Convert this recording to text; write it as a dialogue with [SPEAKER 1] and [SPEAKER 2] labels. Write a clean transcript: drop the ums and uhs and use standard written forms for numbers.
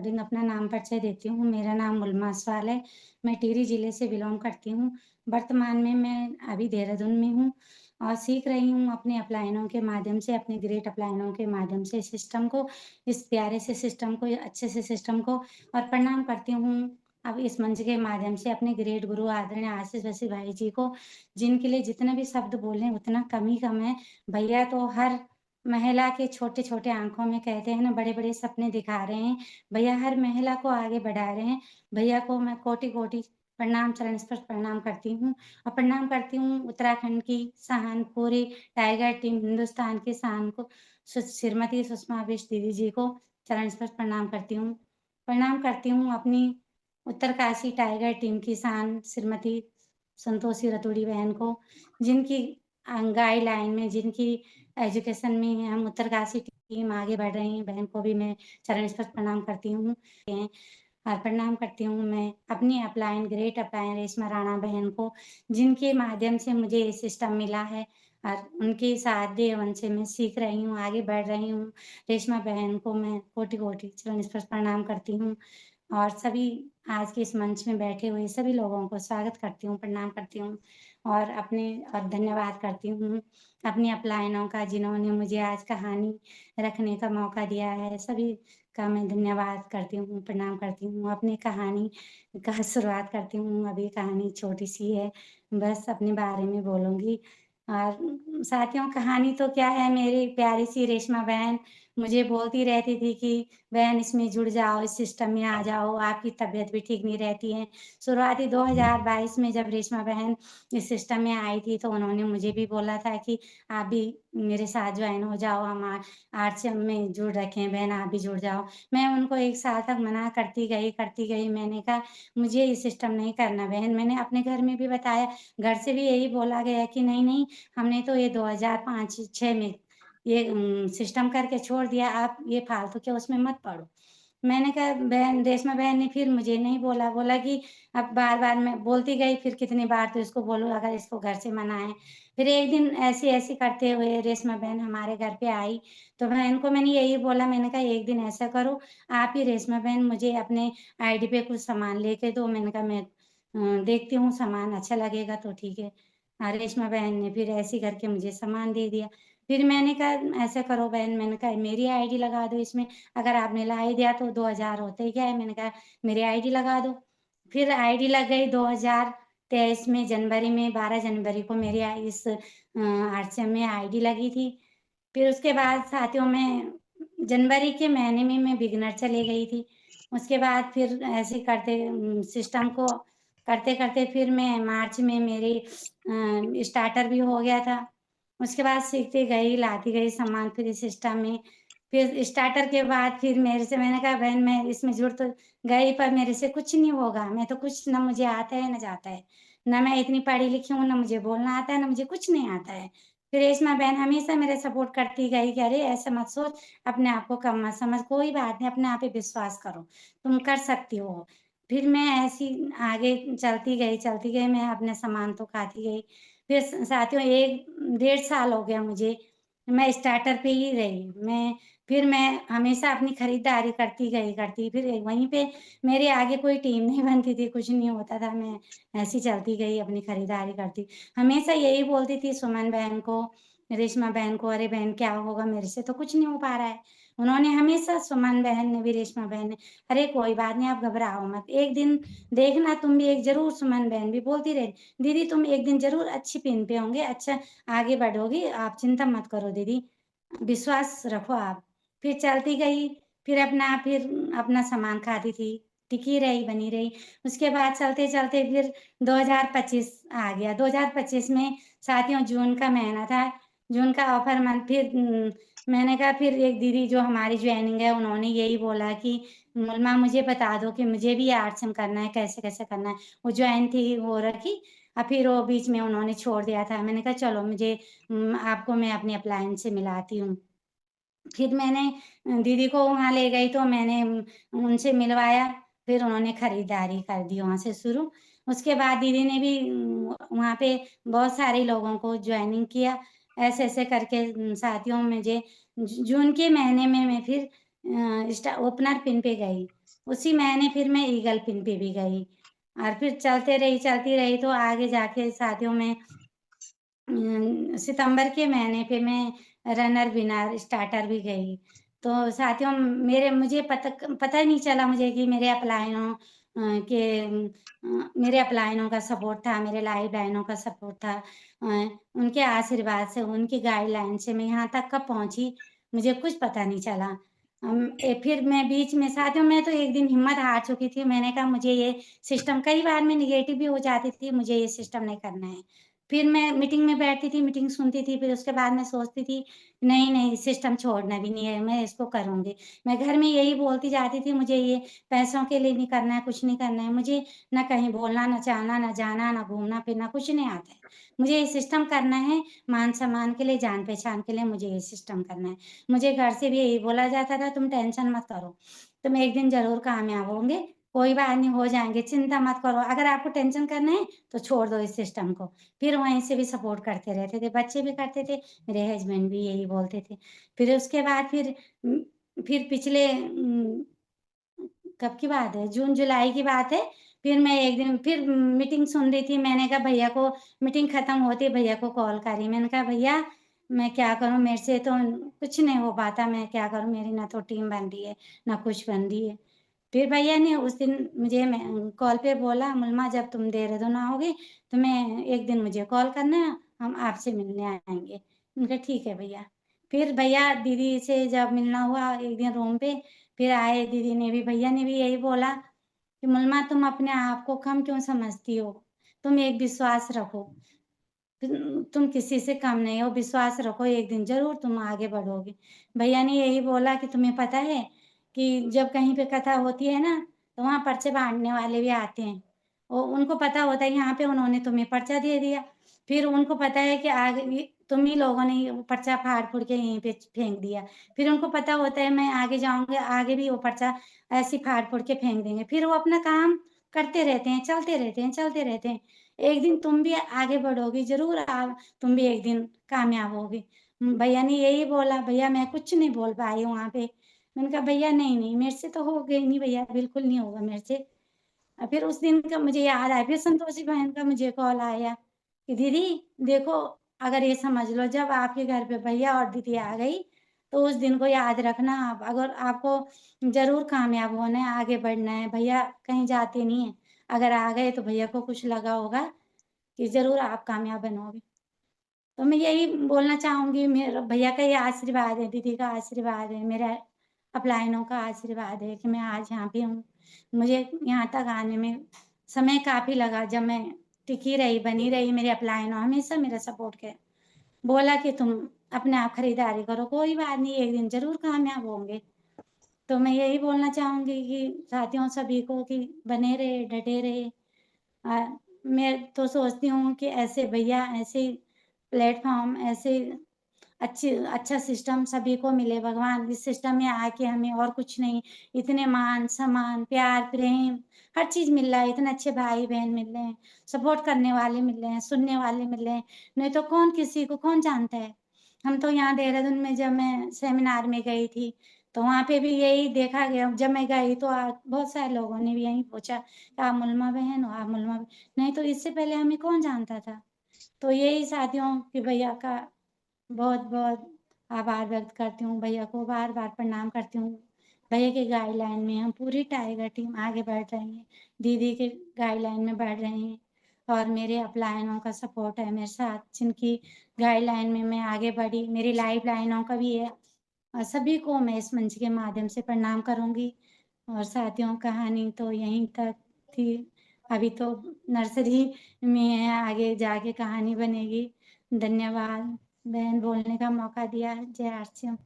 [SPEAKER 1] According अपना नाम परिचय देती हूँ। मेरा नाम मुलमा असवाल है। मैं टिहरी ज़िले से बिलॉन्ग करती हूँ। वर्तमान में मैं अभी देहरादून में हूँ और सीख रही हूँ अपने अपलायनों के माध्यम से, अपने ग्रेट अपलायनों के माध्यम से सिस्टम को, इस प्यारे से सिस्टम को, या अच्छे से सिस्टम को, और प्रणाम करती हूँ अब इस मंच के माध्यम से अपने ग्रेट गुरु आदरणीय आशीष वसी भाई जी को, जिनके लिए जितने भी शब्द बोले उतना कम ही कम है। भैया तो हर महिला के छोटे-छोटे आँखों में कहते हैं ना बड़े-बड़े सपने दिखा रहे हैं। भैया हर महिला को आगे बढ़ा रहे हैं। भैया को मैं कोटि-कोटि प्रणाम, चरण स्पर्श प्रणाम करती हूँ और प्रणाम करती हूँ उत्तराखंड की शान, पूरी टाइगर टीम हिंदुस्तान की शान को श्रीमती सुषमा बिष्ट दीदी जी को चरण स्पर्श प्रणाम करती हूँ। प्रणाम करती हूँ अपनी उत्तरकाशी टाइगर टीम की शान श्रीमती संतोषी रतूड़ी बहन को, जिनकी गाइडलाइन में, जिनकी एजुकेशन में हम उत्तरकाशी टीम आगे बढ़ रही हैं, बहन को भी मैं चरण स्पर्श प्रणाम करती हूँ। और प्रणाम करती हूँ मैं अपनी upline, great upline Reshma Rana बहन को, जिनके माध्यम से मुझे ये सिस्टम मिला है और उनके साथ देवन से मैं सीख रही हूँ, आगे बढ़ रही हूँ। रेशमा बहन को मैं कोटि-कोटि चरण स्पर्श प्रणाम करती हूँ और सभी आज के इस मंच में बैठे हुए सभी लोगों को स्वागत करती हूँ, प्रणाम करती हूँ और धन्यवाद करती हूँ अपनी अपलाइनों का, जिन्होंने मुझे आज कहानी रखने का मौका दिया है। सभी का मैं धन्यवाद करती हूँ, प्रणाम करती हूँ। अपनी कहानी का शुरुआत करती हूँ। अभी कहानी छोटी-सी है, बस अपने बारे में बोलूँगी। और साथियों, कहानी तो क्या है, मेरी प्यारी-सी रेशमा बहन मुझे बोलती रहती थी कि बहन इसमें जुड़ जाओ, इस सिस्टम में आ जाओ, आपकी तबीयत भी ठीक नहीं रहती है। शुरुआती 2022 में जब रेशमा बहन इस सिस्टम में आई थी, तो उन्होंने मुझे भी बोला था कि आप भी मेरे साथ जॉइन हो जाओ, हम आरसीएम में जुड़ रखे हैं बहन, आप भी जुड़ जाओ। मैं उनको 1 साल तक मना करती गई, करती गई। मैंने कहा मुझे ये सिस्टम नहीं करना बहन। मैंने अपने घर में भी बताया, घर से भी यही बोला गया कि नहीं, नहीं, हमने तो ये 2005-6 में ये सिस्टम करके छोड़ दिया, आप ये फालतू के उसमें मत पड़ो। मैंने कहा बहन, रेशमा बहन ने फिर मुझे नहीं बोला, बोला कि अब बार-बार मैं बोलती गई, फिर कितनी बार तो इसको बोलूँ अगर इसको घर से मना है। फिर एक दिन ऐसे-ऐसे करते हुए रेशमा बहन हमारे घर पे आई, तो बहन को मैंने यही बोला, मैंने कहा एक दिन ऐसा करो, आप ही रेशमा बहन मुझे अपने आईडी पे कुछ सामान लेके दो। मैंने कहा मैं देखती हूँ सामान अच्छा लगेगा तो ठीक है। रेशमा बहन ने फिर ऐसे ही करके मुझे सामान दे दिया। फिर मैंने कहा ऐसा करो बहन, मैंने कहा मेरी आईडी लगा दो इसमें, अगर आपने ला ही दिया तो 2000 होते ही क्या है, मैंने कहा मेरी आईडी लगा दो। फिर आईडी लग गई 2023 में जनवरी में, 12 जनवरी को मेरी इस आरसीएम में आईडी लगी थी। फिर उसके बाद साथियों में जनवरी के महीने में मैं बिगिनर चली गई थी। उसके बाद फिर ऐसे करते सिस्टम को करते-करते फिर मैं मार्च में मेरी स्टार्टर भी हो गया था। उसके बाद सीखती गई, लाती गई सामान फिर इस सिस्टम में। फिर स्टार्टर के बाद फिर मेरे से मैंने कहा बहन मैं इसमें जुड़ तो गई, पर मेरे से कुछ नहीं होगा। मैं तो कुछ ना मुझे आता है ना जाता है। ना मैं इतनी पढ़ी-लिखी हूँ, ना मुझे बोलना आता है, ना मुझे कुछ नहीं आता है। फिर रेशमा बहन हमेशा मेरा सपोर्ट करती गई कि अरे ऐसा मत सोच, अपने आप को कम मत समझ, कोई बात नहीं, अपने आप पे विश्वास करो, तुम कर सकती हो। फिर मैं ऐसी आगे चलती गई, मैं अपना सामान तो खाती गई। फिर साथियों 1 डेढ़ साल हो गया मुझे, मैं स्टार्टर पे ही रही। मैं हमेशा अपनी खरीदारी करती फिर वहीं पे मेरे आगे कोई टीम नहीं बनती थी, कुछ नहीं होता था, मैं ऐसे ही चलती गई, अपनी खरीदारी करती। हमेशा यही बोलती थी सुमन बहन को, रेशमा बहन को, "अरे बहन क्या होगा, मेरे से तो कुछ नहीं हो पा रहा है।" उन्होंने हमेशा, सुमन बहन ने भी, रेशमा बहन ने, "अरे कोई बात नहीं, आप घबराओ मत, एक दिन देखना तुम भी एक ज़रूर", सुमन बहन भी बोलती रही, "दीदी तुम एक दिन ज़रूर अच्छी पिन पे होंगे, अच्छा आगे बढ़ोगी, आप चिंता मत करो दीदी, विश्वास रखो आप।" फिर चलती गई, फिर अपना सामान खाती थी, टिकी रही, बनी रही। उसके बाद चलते-चलते फिर 2025 आ गया। 2025 में साथियों जून का महीना था, जून का ऑफर मंथ, मैंने कहा फिर एक दीदी जो हमारी जॉइनिंग है, उन्होंने यही बोला कि मुलमा मुझे बता दो कि मुझे भी आरसीएम करना है, कैसे-कैसे करना है। वो जॉइन थी, वो रखी फिर वो बीच में उन्होंने छोड़ दिया था। मैंने कहा चलो आपको मैं अपनी अपलायंस से मिलाती हूँ। फिर मैंने दीदी को वहाँ ले गई तो मैंने उनसे मिलवाया, फिर उन्होंने खरीदारी कर दी वहाँ से शुरू। उसके बाद दीदी ने भी वहाँ पे बहुत सारे लोगों को जॉइनिंग किया। ऐसे-ऐसे करके साथियों मुझे जून के महीने में मैं फिर स्टा ओपनर पिन पे गई। उसी महीने फिर मैं ईगल पिन पे भी गई और फिर चलती रही तो आगे जाके साथियों में सितंबर के महीने पे मैं रनर विनर स्टार्टर भी गई। तो साथियों मुझे पता ही नहीं चला मुझे कि मेरे अपलाइनों का सपोर्ट था, मेरे लाइफ लाइनों का सपोर्ट था। उनके आशीर्वाद से, उनकी गाइडलाइन से मैं यहाँ तक कब पहुँची, मुझे कुछ पता नहीं चला। फिर मैं बीच में साथियों मैं तो एक दिन हिम्मत हार चुकी थी, मैंने कहा मुझे ये सिस्टम कई बार मैं नेगेटिव भी हो जाती थी, मुझे ये सिस्टम नहीं करना है। फिर मैं मीटिंग में बैठती थी, मीटिंग सुनती थी, फिर उसके बाद मैं सोचती थी, नहीं, नहीं सिस्टम छोड़ना भी नहीं है, मैं इसको करूँगी। मैं घर में यही बोलती जाती थी, मुझे ये पैसों के लिए नहीं करना है, कुछ नहीं करना है, मुझे ना कहीं बोलना, ना चाहना, ना जाना, ना घूमना-फिरना कुछ नहीं आता है। मुझे ये सिस्टम करना है, मान-सम्मान के लिए, जान-पहचान के लिए मुझे ये सिस्टम करना है। मुझे घर से भी यही बोला जाता था, तुम टेंशन मत करो, तुम एक दिन ज़रूर कामयाब होंगे, कोई बात नहीं हो जाएँगे, चिंता मत करो। अगर आपको टेंशन करना है, तो छोड़ दो इस सिस्टम को। फिर वहीं से भी सपोर्ट करते रहते थे, बच्चे भी करते थे, मेरे हस्बैंड भी यही बोलते थे। फिर उसके बाद फिर पिछले कब की बात है, जून-जुलाई की बात है, फिर मैं एक दिन फिर मीटिंग सुन रही थी, मैंने कहा भैया को मीटिंग खत्म होते भैया को कॉल करी, मैंने कहा भैया मैं क्या करूँ मेरे से तो कुछ नहीं हो पाता, मैं क्या करूँ मेरी ना तो टीम बन रही है, ना कुछ बन रही है। फिर भैया ने उस दिन मुझे मैं कॉल पे बोला, "मुलमा जब तुम देहरादून आओगी, तो मैं एक दिन मुझे कॉल करना, हम आपसे मिलने आएँगे।" मैंने कहा, "ठीक है भैया।" फिर भैया दीदी से जब मिलना हुआ एक दिन रूम पे, फिर आए दीदी ने भी भैया ने भी यही बोला कि, "मुलमा तुम अपने आप को कम क्यों समझती हो? तुम एक विश्वास रखो। तुम किसी से कम नहीं हो, विश्वास रखो एक दिन ज़रूर तुम आगे बढ़ोगे। भैया ने यही बोला कि तुम्हें पता है कि जब कहीं पे कथा होती है ना, तो वहाँ पर्चे बाँटने वाले भी आते हैं। उनको पता होता है यहाँ पे उन्होंने तुम्हें पर्चा दे दिया, फिर उनको पता है कि आगे ये तुम ही लोगों ने ये वो पर्चा फाड़-फूड़ के यहीं पे फेंक दिया। फिर उनको पता होता है मैं आगे जाऊँगी, आगे भी वो पर्चा ऐसे ही फाड़-फूड़ के फेंक देंगे। फिर वो अपना काम करते रहते हैं, चलते रहते हैं, चलते रहते हैं। एक दिन तुम भी आगे बढ़ोगी, ज़रूर तुम भी एक दिन कामयाब होगी। भैया ने यही बोला, भैया मैं कुछ नहीं बोल पाई वहाँ पे। मैंने कहा भैया नहीं, नहीं मेरे से तो हो गई नहीं भैया, बिल्कुल नहीं होगा मेरे से। फिर उस दिन का मुझे याद आया, फिर संतोषी बहन का मुझे कॉल आया कि दीदी देखो अगर ये समझ लो जब आपके घर पे भैया और दीदी आ गई, तो उस दिन को याद रखना आप अगर आपको ज़रूर कामयाब होना है, आगे बढ़ना है, भैया कहीं जाते नहीं हैं। अगर आ गए तो भैया को कुछ लगा होगा कि ज़रूर आप कामयाब बनोगे। तो मैं यही बोलना चाहूँगी मेरा भैया का ये आशीर्वाद है, दीदी का आशीर्वाद है, मेरा अपलाइनों का आशीर्वाद है कि मैं आज यहाँ पे हूँ। मुझे यहाँ तक आने में समय काफ़ी लगा जब मैं टिकी रही, बनी रही, मेरे अपलाइनों हमेशा मेरा सपोर्ट किया। बोला कि तुम अपने आप खरीदारी करो, कोई बात नहीं एक दिन ज़रूर कामयाब होंगे। तो मैं यही बोलना चाहूँगी कि साथियों सभी को कि बने रहे, डटे रहे। मैं तो सोचती हूँ कि ऐसे भैया, ऐसे प्लेटफ़ॉर्म, ऐसे अच्छा सिस्टम सभी को मिले भगवान इस सिस्टम में आके हमें और कुछ नहीं, इतने मान-सम्मान, प्यार, प्रेम हर चीज़ मिल रहा है, इतने अच्छे भाई-बहन मिल रहे हैं, सपोर्ट करने वाले मिल रहे हैं, सुनने वाले मिल रहे हैं, नहीं तो कौन किसी को कौन जानता है? हम तो यहाँ देहरादून में जब मैं सेमिनार में गई थी, तो वहाँ पे भी यही देखा गया जब मैं गई तो बहुत सारे लोगों ने भी यही पूछा, "आप मुलमा बहन हो? आप मुलमा" नहीं तो इससे पहले हमें कौन जानता था? तो यही साथियों कि भैया का बहुत-बहुत आभार व्यक्त करती हूँ, भैया को बार-बार प्रणाम करती हूँ। भैया के गाइडलाइन में हम पूरी टाइगर टीम आगे बढ़ रही है, दीदी के गाइडलाइन में बढ़ रहे हैं और मेरे अपलाइनों का सपोर्ट है मेरे साथ, जिनकी गाइडलाइन में मैं आगे बढ़ी, मेरी लाइफ लाइनों का भी है और सभी को मैं इस मंच के माध्यम से प्रणाम करूँगी और साथियों कहानी तो यहीं तक थी, अभी तो नर्सरी में है, आगे जाके कहानी बनेगी। धन्यवाद। बहन बोलने का मौका दिया। जय आरसीएम।